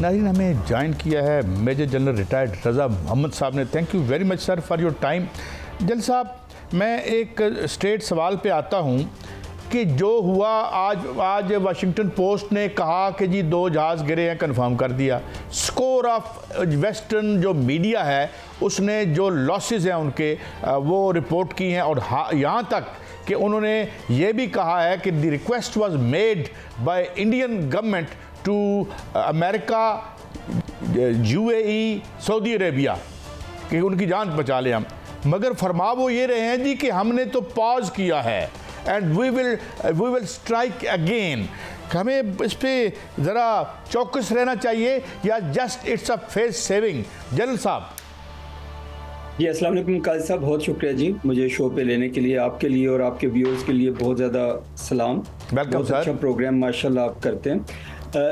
नाज़रीन, हमें ज्वाइन किया है मेजर जनरल रिटायर्ड रज़ा मोहम्मद साहब ने। Thank you very much sir for your time. General साहब, मैं एक स्ट्रेट सवाल पे आता हूँ कि जो हुआ आज वाशिंगटन पोस्ट ने कहा कि जी 2 जहाज़ गिरे हैं, कंफर्म कर दिया। स्कोर ऑफ वेस्टर्न जो मीडिया है उसने जो लॉसेस हैं उनके वो रिपोर्ट की हैं, और यहाँ तक कि उन्होंने ये भी कहा है कि the request was made by Indian government to America, UAE, Saudi Arabia कि उनकी जान बचा लें हम, मगर फरमा वो ये रहे हैं जी कि हमने तो पॉज किया है and we will strike again. हमें इस पर ज़रा चौकस रहना चाहिए या just it's a face saving? General साहब जी, अस्सलाम वालेकुम काजी साहब, बहुत शुक्रिया जी मुझे शो पे लेने के लिए। आपके लिए और आपके व्यूअर्स के लिए बहुत ज़्यादा सलाम। बहुत अच्छा प्रोग्राम माशाल्लाह आप करते हैं।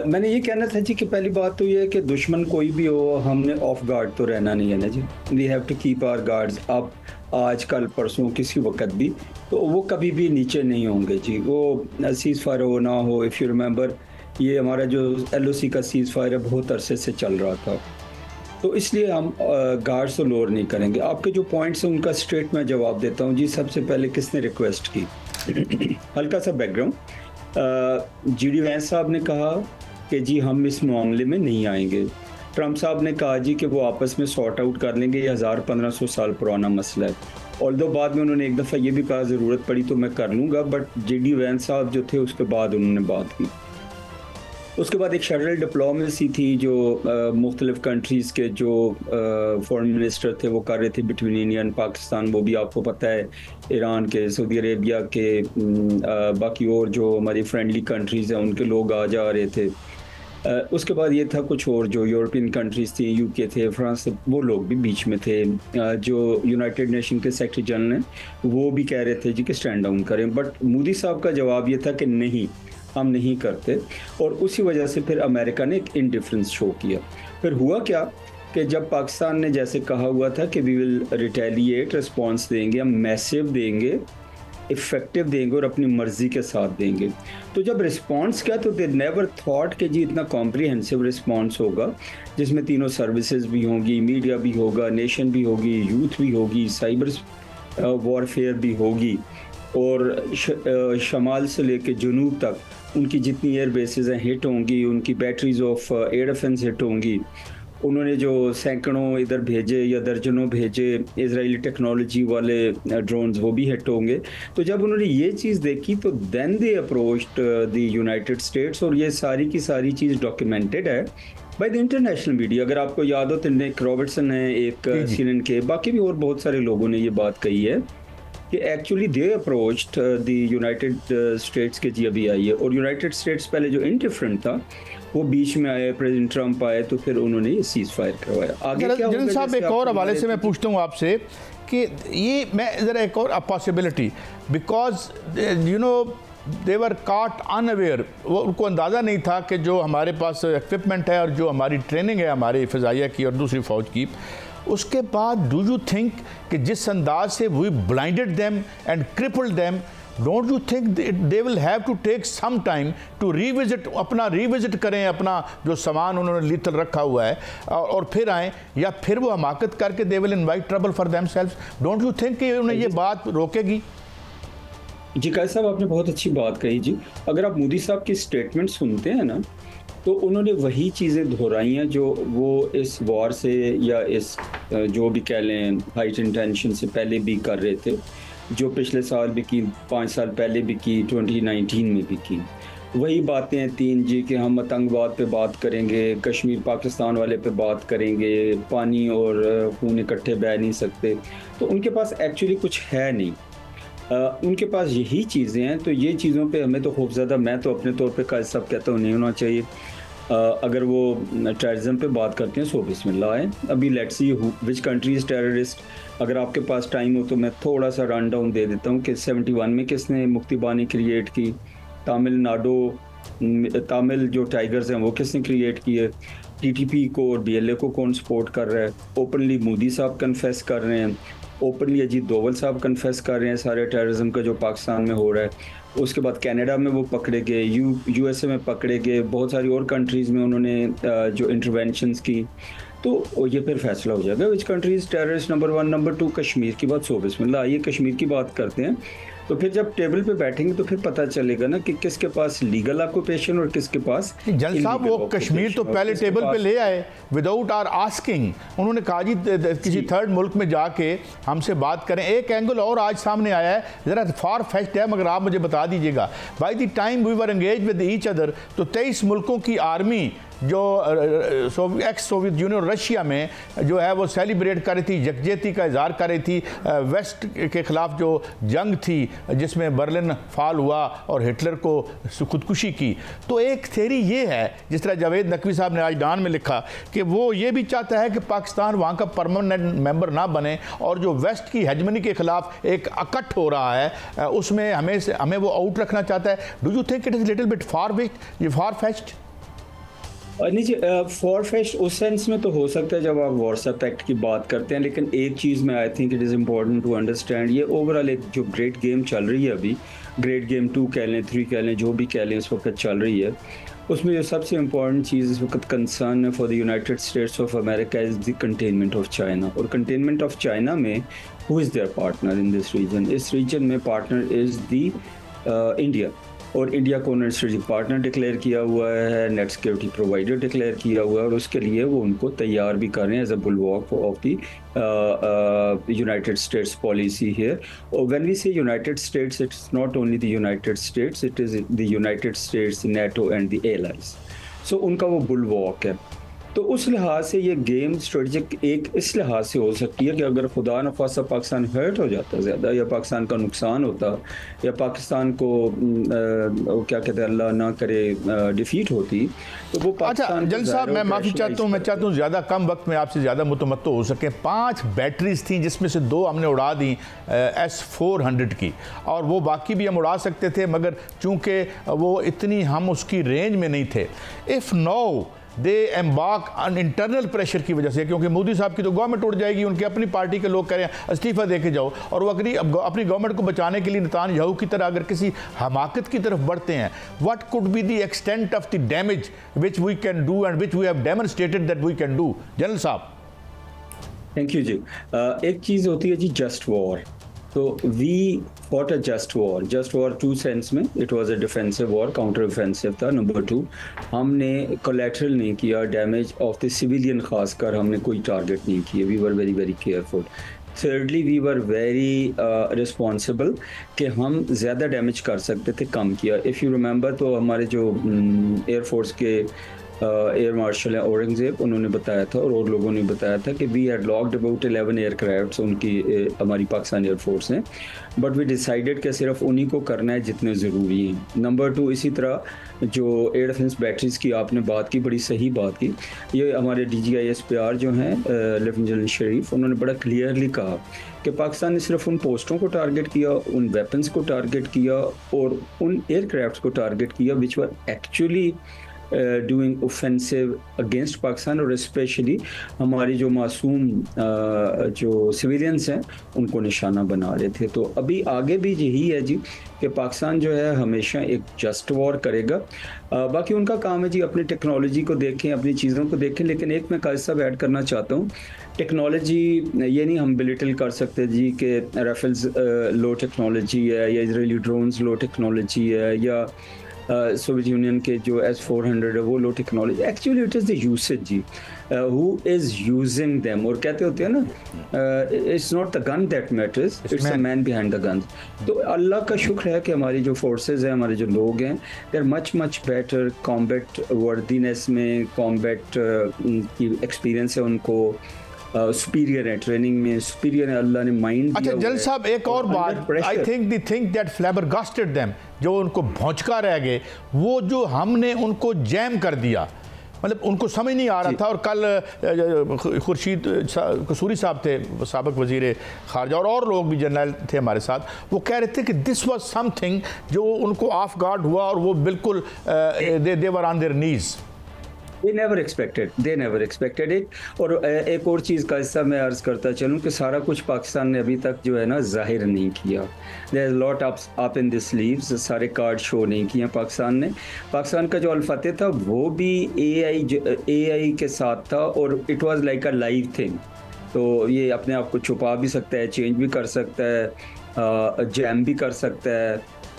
मैंने ये कहना था जी कि पहली बात तो ये है कि दुश्मन कोई भी हो, हमने ऑफ गार्ड तो रहना नहीं है ना जी। We have to keep our guards up. आज कल परसों किसी वक्त भी तो वो कभी भी नीचे नहीं होंगे जी। वो सीज़ फायर हो ना हो, इफ़ यू रिमेंबर ये हमारा जो LOC का सीज़ फायर है बहुत अरसे से चल रहा था, तो इसलिए हम गार्ड्स तो लोअर नहीं करेंगे। आपके जो पॉइंट्स हैं उनका स्ट्रेट मैं जवाब देता हूँ जी। सबसे पहले किसने रिक्वेस्ट की? हल्का सा बैकग्राउंड, GD वैंस साहब ने कहा कि जी हम इस मामले में नहीं आएंगे। ट्रंप साहब ने कहा जी कि वो आपस में सॉर्ट आउट कर लेंगे, ये 1500 साल पुराना मसला है। ऑल्दो बाद में उन्होंने एक दफ़ा ये भी कहा ज़रूरत पड़ी तो मैं कर लूँगा, बट GD वैंस साहब जो थे उसके बाद उन्होंने बात की। उसके बाद एक शटल डिप्लोमेसी थी जो मुख्तलिफ़ कंट्रीज़ के जो फॉरेन मिनिस्टर थे वो कर रहे थे बिटवीन इंडिया एंड पाकिस्तान। वो भी आपको पता है ईरान के, सऊदी अरेबिया के, बाकी और जो हमारी फ्रेंडली कंट्रीज़ हैं उनके लोग आ जा रहे थे। उसके बाद ये था कुछ और जो यूरोपियन कंट्रीज़ थी, UK थे, फ्रांस थे, वो लोग भी बीच में थे। जो यूनाइटेड नेशन के सेक्रेटरी जनरल हैं वो भी कह रहे थे जी कि स्टैंड डाउन करें, बट मोदी साहब का जवाब ये था कि नहीं, हम नहीं करते। और उसी वजह से फिर अमेरिका ने एक इंडिफरेंस शो किया। फिर हुआ क्या कि जब पाकिस्तान ने जैसे कहा हुआ था कि वी विल रिटेलिएट, रिस्पॉन्स देंगे, हम मैसिव देंगे, इफ़ेक्टिव देंगे और अपनी मर्ज़ी के साथ देंगे, तो जब रिस्पॉन्स किया तो दे नेवर थॉट कि जी इतना कॉम्प्रिहेंसिव रिस्पॉन्स होगा जिसमें तीनों सर्विसेज भी होंगी, मीडिया भी होगा, नेशन भी होगी, यूथ भी होगी, साइबर वॉरफेयर भी होगी, और शमाल से लेके जुनूब तक उनकी जितनी एयर बेसेस हैं हिट होंगी, उनकी batteries of air defence hit होंगी। उन्होंने जो सैकड़ों इधर भेजे या दर्जनों भेजे इजरायली टेक्नोलॉजी वाले ड्रोन्स, वो भी हिट होंगे। तो जब उन्होंने ये चीज़ देखी तो then they approached the United States, और ये सारी की सारी चीज़ डॉक्यूमेंटेड है बाय द इंटरनेशनल मीडिया। अगर आपको याद हो तो निक रॉबर्टसन है एक CNN के, बाकी भी और बहुत सारे लोगों ने ये बात कही है कि actually they approached the United states के जी अभी आई है, और यूनाइटेड स्टेट्स पहले जो इंडिफरेंट था वो बीच में आए, प्रेसिडेंट ट्रंप आए तो फिर उन्होंने ये सीज फायर करवाया। आगे क्या होगा? साहब एक और हवाले से मैं पूछता हूँ आपसे कि ये मैं ज़रा एक और possibility, because you know they were caught unaware, वो उनको अंदाज़ा नहीं था कि जो हमारे पास इक्विपमेंट है और जो हमारी ट्रेनिंग है हमारी फ़िज़ाइया की और दूसरी फ़ौज की, उसके बाद डू यू थिंक कि जिस अंदाज से we blinded them and crippled them, don't you think they will have to take some time to revisit करें अपना जो सामान उन्होंने लीथल रखा हुआ है और फिर आएँ, या फिर वो हमाकत करके they will invite trouble for themselves? Don't you think कि उन्हें ये बात रोकेगी? जी काजी साहब, आपने बहुत अच्छी बात कही जी। अगर आप मोदी साहब की स्टेटमेंट सुनते हैं ना तो उन्होंने वही चीज़ें दोहराई हैं जो वो इस वॉर से या इस जो भी कह लें हाइट इंटेंशन से पहले भी कर रहे थे, जो पिछले साल भी की, 5 साल पहले भी की, 2019 में भी की। वही बातें हैं 3 जी कि हम आतंकवाद पे बात करेंगे, कश्मीर पाकिस्तान वाले पे बात करेंगे, पानी और खून इकट्ठे बह नहीं सकते। तो उनके पास एक्चुअली कुछ है नहीं, उनके पास यही चीज़ें हैं। तो ये चीज़ों पे हमें तो खौफज़दा, मैं तो अपने तौर पे काजी साहब कहता हूँ नहीं होना चाहिए। अगर वो टेररिज्म पे बात करते हैं सो बिस्मिल्लाह है। अभी let's see which country is terrorist. अगर आपके पास टाइम हो तो मैं थोड़ा सा रन डाउन दे देता हूँ कि 71 में किसने मुक्ति बानी क्रिएट की, तमिल जो टाइगर्स हैं वो किसने क्रिएट किए, TTP को और BLA को कौन सपोर्ट कर रहा है, ओपनली मोदी साहब कन्फेस कर रहे हैं। ओपनली अजीत डोवल साहब कन्फेस कर रहे हैं सारे टेररिज्म का जो पाकिस्तान में हो रहा है। उसके बाद कनाडा में वो पकड़े गए, यूएसए में पकड़े गए, बहुत सारी और कंट्रीज़ में उन्होंने जो इंटरवेंशंस की। तो ये फिर फैसला हो जाएगा which countries terrorist number 1, number 2 Kashmir की बात सो बिस्मिल्लाह। आइए कश्मीर की बात करते हैं। तो फिर जब टेबल पे बैठेंगे तो फिर पता चलेगा ना कि किसके पास लीगल ऑक्यूपेशन और किसके पास। जल साहब वो कश्मीर तो पहले टेबल पे ले आए विदाउट आर आस्किंग। उन्होंने कहा जी किसी थर्ड मुल्क में जाके हमसे बात करें। एक एंगल और आज सामने आया है, ज़रा फार फेच्ड है मगर आप मुझे बता दीजिएगा। By the time we were engage with each other तो 23 मुल्कों की आर्मी जो एक्स सोवियत यूनियन रशिया में जो है वो सेलिब्रेट कर रही थी, यकजहती का इजहार कर रही थी वेस्ट के ख़िलाफ़ जो जंग थी जिसमें बर्लिन फॉल हुआ और हिटलर को खुदकुशी की। तो एक थ्योरी ये है, जिस तरह जावेद नकवी साहब ने आज डान में लिखा कि वो ये भी चाहता है कि पाकिस्तान वहाँ का परमानेंट मेंबर ना बने और जो वेस्ट की हेजमनी के ख़िलाफ़ एक अकट हो रहा है उसमें हमें वो आउट रखना चाहता है। Do you think it is little bit far fetched? नहीं जी, फॉर फेच्ड उस सेंस में तो हो सकता है जब आप व्हाट्सएप एक्ट की बात करते हैं, लेकिन एक चीज़ में I think it is important to understand, ये ओवरऑल एक जो ग्रेट गेम चल रही है अभी, ग्रेट गेम 2 कह लें 3 कह लें, जो भी कह लें इस वक्त चल रही है, उसमें जो सबसे इम्पॉर्टेंट चीज़ इस वक्त कंसर्न है for the United States of America is the containment of China. और कंटेनमेंट ऑफ चाइना में who is their partner in this region? इस रीजन में पार्टनर इज़ द इंडिया। और इंडिया को उन्होंने स्ट्रेटेजिक पार्टनर डिक्लेयर किया हुआ है, नेट सिक्योरिटी प्रोवाइडर डिक्लेयर किया हुआ है, और उसके लिए वो उनको तैयार भी कर रहे हैं as a bulwark of the United States policy here. और when we say United States, it's not only the United States, it is the United States, NATO and the allies. So उनका वो बुलवॉक है। तो उस लिहाज से ये गेम स्ट्रेटजिक एक इस लिहाज से हो सकती है कि अगर खुदा न खास्ता पाकिस्तान हर्ट हो जाता ज़्यादा, या पाकिस्तान का नुकसान होता, या पाकिस्तान को क्या कहते हैं अल्लाह ना करे डिफीट होती, तो वो अच्छा जल साहब मैं माफ़ी चाहता हूँ, मैं चाहता हूँ ज़्यादा कम वक्त में आपसे ज़्यादा मुतमत्तो हो सके। 5 बैटरीज थी जिसमें से 2 हमने उड़ा दी S-400 की, और वो बाकी भी हम उड़ा सकते थे मगर चूँकि वो इतनी हम उसकी रेंज में नहीं थे। If now they embark on internal pressure की वजह से, क्योंकि मोदी साहब की तो गवर्नमेंट उड़ जाएगी, उनके अपनी पार्टी के लोग कह रहे हैं इस्तीफ़ा दे के जाओ, और वो अपनी गवर्नमेंट को बचाने के लिए नेतान्याहू की तरह अगर किसी हमाकत की तरफ बढ़ते हैं, what could be the extent of the damage which we can do and which we have demonstrated that we can do? General साहब थैंक यू जी। एक चीज़ होती है जी जस्ट वॉर। तो we fought a just war 2 sense में, it was a defensive war, counter defensive था। नंबर 2, हमने कोलैटरल नहीं किया डैमेज ऑफ द सिविलियन, खासकर हमने कोई टारगेट नहीं किया। We were very very careful. Thirdly we were very responsible कि हम ज़्यादा डैमेज कर सकते थे, कम किया। इफ़ यू रिमेंबर तो हमारे जो एयरफोर्स के एयर मार्शल है औरंगजेब, उन्होंने बताया था और लोगों ने बताया था कि we had locked about 11 aircraft उनकी हमारी पाकिस्तान एयरफोर्स ने, बट वी डिसाइडेड कि सिर्फ उन्हीं को करना है जितने ज़रूरी हैं। नंबर 2, इसी तरह जो एयर डिफेंस बैटरीज़ की आपने बात की, बड़ी सही बात की। ये हमारे DGISPR जो हैं लेफ्टिनेंट जनरल शरीफ, उन्होंने बड़ा क्लियरली कहा कि पाकिस्तान ने सिर्फ उन पोस्टों को टारगेट किया, उन वेपन्स को टारगेट किया और उन एयरक्राफ्ट को टारगेट किया which were actually doing offensive against Pakistan, और स्पेशली हमारी जो मासूम जो सिविलियंस हैं उनको निशाना बना रहे थे। तो अभी आगे भी यही है जी कि पाकिस्तान जो है हमेशा एक जस्ट वॉर करेगा। बाकी उनका काम है जी अपनी टेक्नोलॉजी को देखें, अपनी चीज़ों को देखें। लेकिन एक मैं कायद साहब ऐड करना चाहता हूँ, टेक्नोलॉजी ये नहीं हम बिलिटल कर सकते जी कि राइफल्स लो टेक्नोलॉजी है, या इजरायली ड्रोन्स लो टेक्नोलॉजी है, या सोवियत यूनियन के जो S-400 है वो low technology. Actually it is the usage जी, हु इज़ यूजिंग देम। और कहते होते हैं ना, it's not the gun that matters, it's the man behind the gun. तो अल्लाह का शुक्र है कि हमारी जो फोर्सेस हैं, हमारे जो लोग हैं, they are much better combat worthiness में, कॉम्बैट की एक्सपीरियंस है उनको, सुपीरियर है ट्रेनिंग में, सुपीरियर है, अल्लाह ने माइंड। अच्छा जल साहब एक और बात, I think the thing that फ्लैबरगास्टेड them, जो उनको भौंचका रह गए, वो जो हमने उनको जैम कर दिया, मतलब उनको समझ नहीं आ रहा था। और कल खुर्शीद कसूरी साहब थे, साबिक वजीर खारजा, और लोग भी जनरल थे हमारे साथ, वो कह रहे थे कि दिस वाज समथिंग जो उनको ऑफ गार्ड हुआ और वो बिल्कुल they were on their knees. they never expected it। और एक और चीज़ का हिस्सा मैं अर्ज़ करता चलूँ कि सारा कुछ पाकिस्तान ने अभी तक जो है ना ज़ाहिर नहीं किया। There's a lot up in the sleeves, सारे कार्ड शो नहीं किए पाकिस्तान ने। पाकिस्तान का जो अल-फतह था वो भी AI के साथ था और it was like a live thing. तो ये अपने आप को छुपा भी सकता है, चेंज भी कर सकता है, जैम भी कर सकता है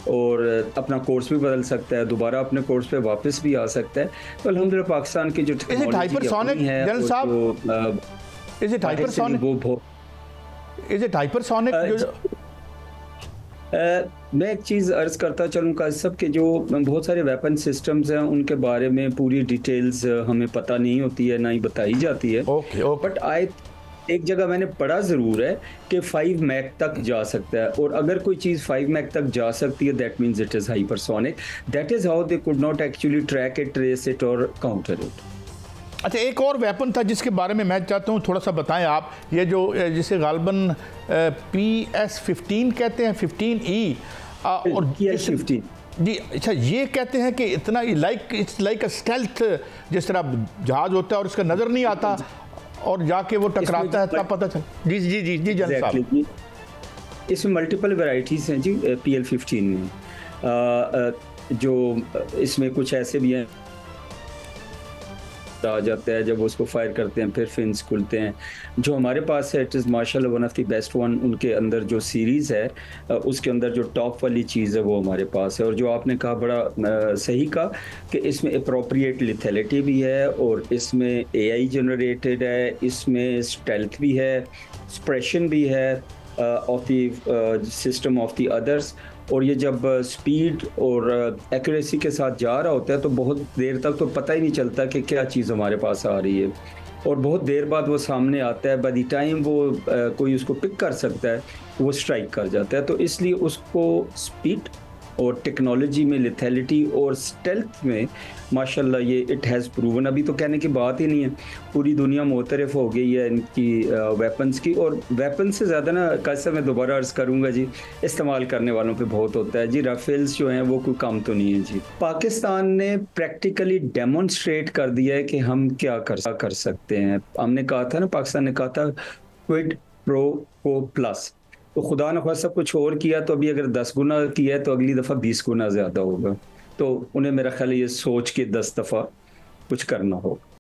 और अपना कोर्स भी बदल सकता है, दोबारा अपने कोर्स पे वापस भी आ सकता है। तो अल्हम्दुलिल्लाह पाकिस्तान की जो हाइपरसोनिक जनरल साहब, is it hypersonic, is it hypersonic? मैं एक चीज़ अर्ज़ करता चलूँ का सब के जो बहुत सारे वेपन सिस्टम्स हैं उनके बारे में पूरी डिटेल्स हमें पता नहीं होती है, ना ही बताई जाती है। बट एक जगह मैंने पढ़ा ज़रूर है कि 5 मैक तक जा सकता है, और अगर कोई चीज़ 5 मैक तक जा सकती है that means it is hypersonic. That is how they could not actually track it, trace it और काउंटर इट। अच्छा, एक और वेपन था जिसके बारे में मैं चाहता हूँ थोड़ा सा बताएं आप, ये जो जिसे गालबन PS-15 कहते हैं, 15E और PS-15 जी। अच्छा, ये कहते हैं कि इतना इट्स लाइक अ स्टेल्थ, जिस तरह जहाज होता है और इसका नज़र नहीं आता और जाके वो टकराता है तब पता चल। जी जी जी जी जनरल साहब, इसमें मल्टीपल वैरायटीज़ हैं जी PL-15 में। जो इसमें कुछ ऐसे भी हैं आ जाता है, जब उसको फायर करते हैं फिर फिन्स खुलते हैं। जो हमारे पास है इट इज़ माशाल्लाह one of the best one. उनके अंदर जो सीरीज़ है उसके अंदर जो टॉप वाली चीज़ है वो हमारे पास है। और जो आपने कहा बड़ा सही कहा कि इसमें अप्रोप्रिएट लिथैलिटी भी है और इसमें AI जनरेटेड है, इसमें स्टेल्थ भी है, स्प्रेशन भी है of the system of the others. और ये जब स्पीड और एक्यूरेसी के साथ जा रहा होता है तो बहुत देर तक तो पता ही नहीं चलता कि क्या चीज़ हमारे पास आ रही है, और बहुत देर बाद वो सामने आता है। बाय द टाइम वो कोई उसको पिक कर सकता है वो स्ट्राइक कर जाता है। तो इसलिए उसको स्पीड और टेक्नोलॉजी में, लिथैलिटी और स्टेल्थ में माशाल्लाह ये इट हैज़ प्रूवन। अभी तो कहने की बात ही नहीं है, पूरी दुनिया मुतरफ हो गई है इनकी वेपन्स की। और वेपन से ज़्यादा ना कैसे मैं दोबारा अर्ज़ करूँगा जी, इस्तेमाल करने वालों पे बहुत होता है जी। राफेल्स जो हैं वो कोई कम तो नहीं है जी। पाकिस्तान ने प्रैक्टिकली डेमोन्स्ट्रेट कर दिया है कि हम क्या कर सकते हैं। हमने कहा था ना, पाकिस्तान ने कहा था क्विड प्रो को प्लस, तो खुदा न खास्ता कुछ और किया तो अभी अगर 10 गुना किया है तो अगली दफ़ा 20 गुना ज़्यादा होगा। तो उन्हें मेरा ख्याल ये सोच के 10 दफ़ा कुछ करना होगा।